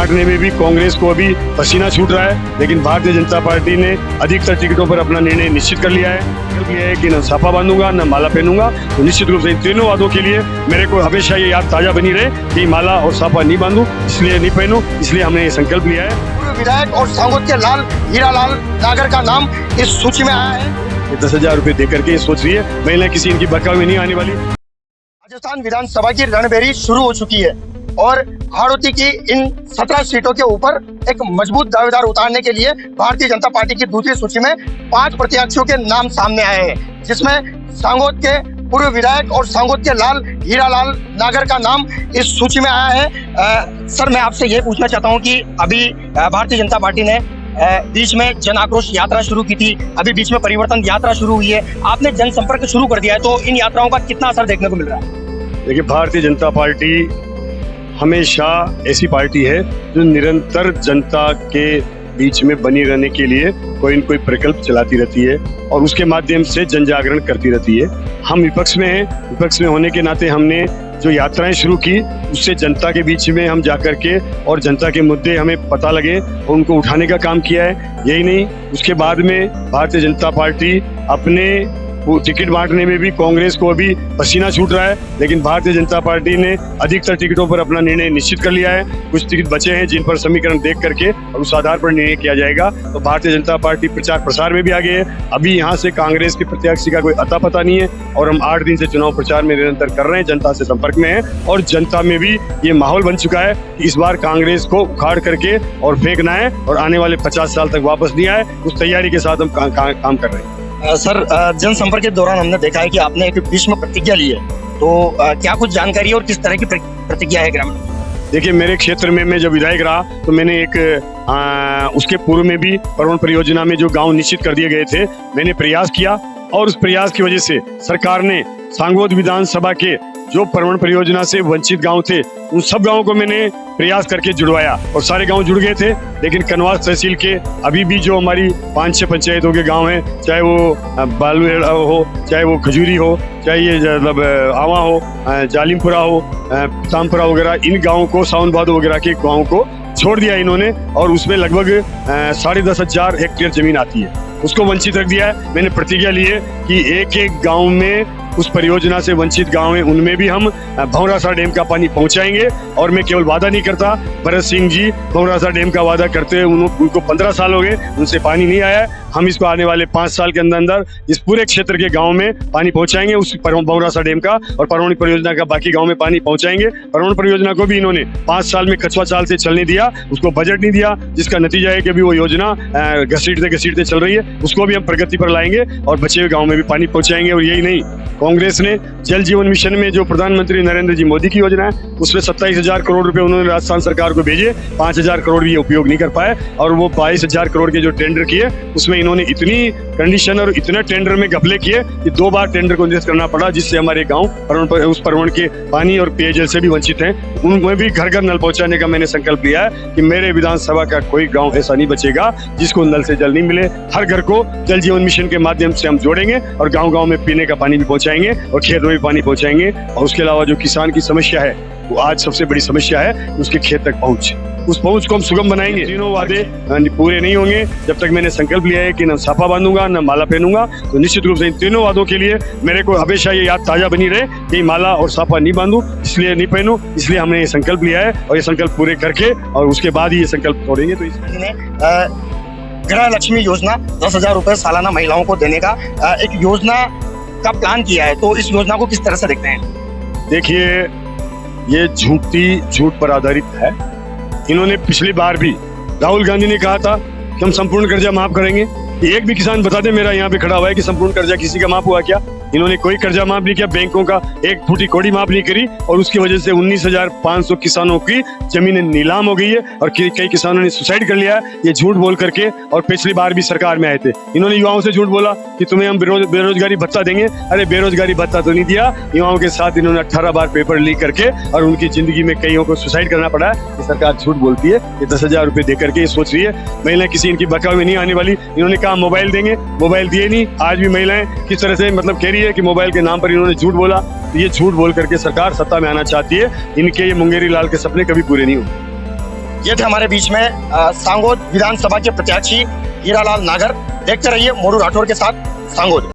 बांटने में भी कांग्रेस को अभी पसीना छूट रहा है, लेकिन भारतीय जनता पार्टी ने अधिकतर टिकटों पर अपना निर्णय निश्चित कर लिया है कि न साफा बांधूंगा न माला पहनूंगा। तो निश्चित रूप से इन तीनों वादों के लिए मेरे को हमेशा ये याद ताजा बनी रहे कि माला और साफा नहीं बांधू, इसलिए नहीं पहनू, इसलिए हमने ये संकल्प लिया है। पूर्व विधायक और सांगोद के लाल हीरालाल नागर का नाम इस सूची में आया है। 10,000 रुपए दे करके ये सोच रही है, महिलाएं किसी इनकी बहकावे में नहीं आने वाली। राजस्थान विधानसभा की रणभेरी शुरू हो चुकी है और हाड़ौती की इन 17 सीटों के ऊपर एक मजबूत दावेदार उतारने के लिए भारतीय जनता पार्टी की दूसरी सूची में 5 प्रत्याशियों के नाम सामने आए हैं, जिसमें सांगोद के पूर्व विधायक और सांगोद के लाल हीरालाल नागर का नाम इस सूची में आया है। सर, मैं आपसे ये पूछना चाहता हूँ कि अभी भारतीय जनता पार्टी ने बीच में जन आक्रोश यात्रा शुरू की थी, अभी बीच में परिवर्तन यात्रा शुरू हुई है, आपने जनसंपर्क शुरू कर दिया है, तो इन यात्राओं का कितना असर देखने को मिल रहा है? देखिए, भारतीय जनता पार्टी हमेशा ऐसी पार्टी है जो निरंतर जनता के बीच में बनी रहने के लिए कोई न कोई प्रकल्प चलाती रहती है और उसके माध्यम से जन जागरण करती रहती है। हम विपक्ष में हैं, विपक्ष में होने के नाते हमने जो यात्राएं शुरू की उससे जनता के बीच में हम जाकर के और जनता के मुद्दे हमें पता लगे और उनको उठाने का काम किया है। यही नहीं, उसके बाद में भारतीय जनता पार्टी अपने टिकट बांटने में भी कांग्रेस को अभी पसीना छूट रहा है, लेकिन भारतीय जनता पार्टी ने अधिकतर टिकटों पर अपना निर्णय निश्चित कर लिया है। कुछ टिकट बचे हैं जिन पर समीकरण देख करके और उस आधार पर निर्णय किया जाएगा। तो भारतीय जनता पार्टी प्रचार प्रसार में भी आगे है। अभी यहाँ से कांग्रेस के प्रत्याशी का कोई अता पता नहीं है और हम 8 दिन से चुनाव प्रचार में निरंतर कर रहे हैं, जनता से संपर्क में है और जनता में भी ये माहौल बन चुका है कि इस बार कांग्रेस को उखाड़ करके और फेंकना है और आने वाले 50 साल तक वापस नहीं आए, उस तैयारी के साथ हम काम कर रहे हैं। सर, जनसंपर्क के दौरान हमने देखा है कि आपने एक भीष्म प्रतिज्ञा ली है, तो क्या कुछ जानकारी है और किस तरह की प्रतिज्ञा है ग्रामीण? देखिए, मेरे क्षेत्र में मैं जब विधायक रहा तो मैंने एक उसके पूर्व में भी परवण परियोजना में जो गांव निश्चित कर दिए गए थे, मैंने प्रयास किया और उस प्रयास की वजह से सरकार ने सांगोद विधानसभा के जो परवण परियोजना से वंचित गांव थे उन सब गांवों को मैंने प्रयास करके जुड़वाया और सारे गांव जुड़ गए थे। लेकिन कनवास तहसील के अभी भी जो हमारी 5-6 पंचायतों के गांव हैं, चाहे वो बालूहेड़ा हो, चाहे वो खजूरी हो, चाहे ये मतलब आवा हो, जालिमपुरा हो, तामपुरा वगैरह, इन गाँवों को, सावन भादो वगैरह के गाँव को छोड़ दिया इन्होंने और उसमें लगभग 10,500 हेक्टेयर जमीन आती है, उसको वंचित रख दिया है। मैंने प्रतिज्ञा ली है कि एक गांव में उस परियोजना से वंचित गांव है उनमें भी हम भौरासा डैम का पानी पहुंचाएंगे। और मैं केवल वादा नहीं करता, भरत सिंह जी भौरासा डैम का वादा करते हुए उनको 15 साल हो गए, उनसे पानी नहीं आया है। हम इसको आने वाले 5 साल के अंदर इस पूरे क्षेत्र के गांव में पानी पहुंचाएंगे, उस भौरासा डैम का और परवणी परियोजना का बाकी गांव में पानी पहुंचाएंगे। परवणी परियोजना को भी इन्होंने 5 साल में कछुआ चाल से चलने दिया, उसको बजट नहीं दिया, जिसका नतीजा है कि अभी वो योजना घसीटते चल रही है। उसको भी हम प्रगति पर लाएंगे और बचे हुए गाँव में भी पानी पहुंचाएंगे। और यही नहीं, कांग्रेस ने जल जीवन मिशन में जो प्रधानमंत्री नरेंद्र जी मोदी की योजना है उसमें 27,000 करोड़ रुपए उन्होंने राजस्थान सरकार को भेजे, 5,000 करोड़ भी उपयोग नहीं कर पाए और वो 22,000 करोड़ के जो टेंडर किए उसमें इन्होंने इतनी कंडीशन और इतना टेंडर में घपले किए कि 2 बार टेंडर को निरस्त करना पड़ा, जिससे हमारे गाँव उस परवण के पानी और पेयजल से भी वंचित हैं। उनमें भी घर घर नल पहुंचाने का मैंने संकल्प लिया है कि मेरे विधानसभा का कोई गाँव ऐसा नहीं बचेगा जिसको नल से जल नहीं मिले। हर घर को जल जीवन मिशन के माध्यम से हम जोड़ेंगे और गाँव में पीने का पानी भी पहुंचाएंगे और खेत में भी पानी पहुंचाएंगे। और उसके अलावा जो किसान की समस्या है वो आज सबसे बड़ी समस्या है, उसके खेत तक पहुंच, उस पहुंच को हम सुगम बनाएंगे। तीनों वादे पूरे नहीं होंगे जब तक मैंने संकल्प लिया है कि न साफा बांधूंगा न माला पहनूंगा। तो निश्चित रूप से इन तीनों वादों के लिए मेरे को हमेशा ये याद ताजा बनी रहे कि माला और साफा नहीं बांधू, इसलिए नहीं पहनू, इसलिए हमने ये संकल्प लिया है और ये संकल्प पूरे करके और उसके बाद ही ये संकल्प तोड़ेंगे। तो इसमें गृह लक्ष्मी योजना 10,000 रुपए सालाना महिलाओं को देने का एक योजना का प्लान किया है, तो इस योजना को किस तरह से देखते हैं? देखिए, ये झूठ पर आधारित है। इन्होंने पिछली बार भी राहुल गांधी ने कहा था कि हम संपूर्ण कर्जा माफ करेंगे। एक भी किसान बता दे मेरा यहाँ पे खड़ा हुआ है कि संपूर्ण कर्जा किसी का माफ हुआ क्या? इन्होंने कोई कर्जा माफ नहीं किया, बैंकों का एक फूटी कौड़ी माफ नहीं करी और उसकी वजह से 19,500 किसानों की जमीनें नीलाम हो गई है और कई किसानों ने सुसाइड कर लिया है, ये झूठ बोल करके। और पिछली बार भी सरकार में आए थे, इन्होंने युवाओं से झूठ बोला कि तुम्हें हम बेरोजगारी भत्ता देंगे। अरे बेरोजगारी भत्ता तो नहीं दिया, युवाओं के साथ इन्होंने 18 बार पेपर लीक करके और उनकी जिंदगी में कईयों को सुसाइड करना पड़ा है। ये सरकार झूठ बोलती है। ये 10,000 रुपए दे करके ये सोच रही है महिलाएं किसी इनकी बहकावे में नहीं आने वाली। इन्होंने कहा मोबाइल देंगे, मोबाइल दिए नहीं। आज भी महिलाएं किस तरह से मतलब कह रही है कि मोबाइल के नाम पर इन्होंने झूठ बोला। ये झूठ बोल करके सरकार सत्ता में आना चाहती है। इनके ये मुंगेरी लाल के सपने कभी पूरे नहीं होंगे। ये थे हमारे बीच में सांगोद विधानसभा के प्रत्याशी हीरालाल नागर। देखते रहिए मोरू राठौर के साथ सांगोद।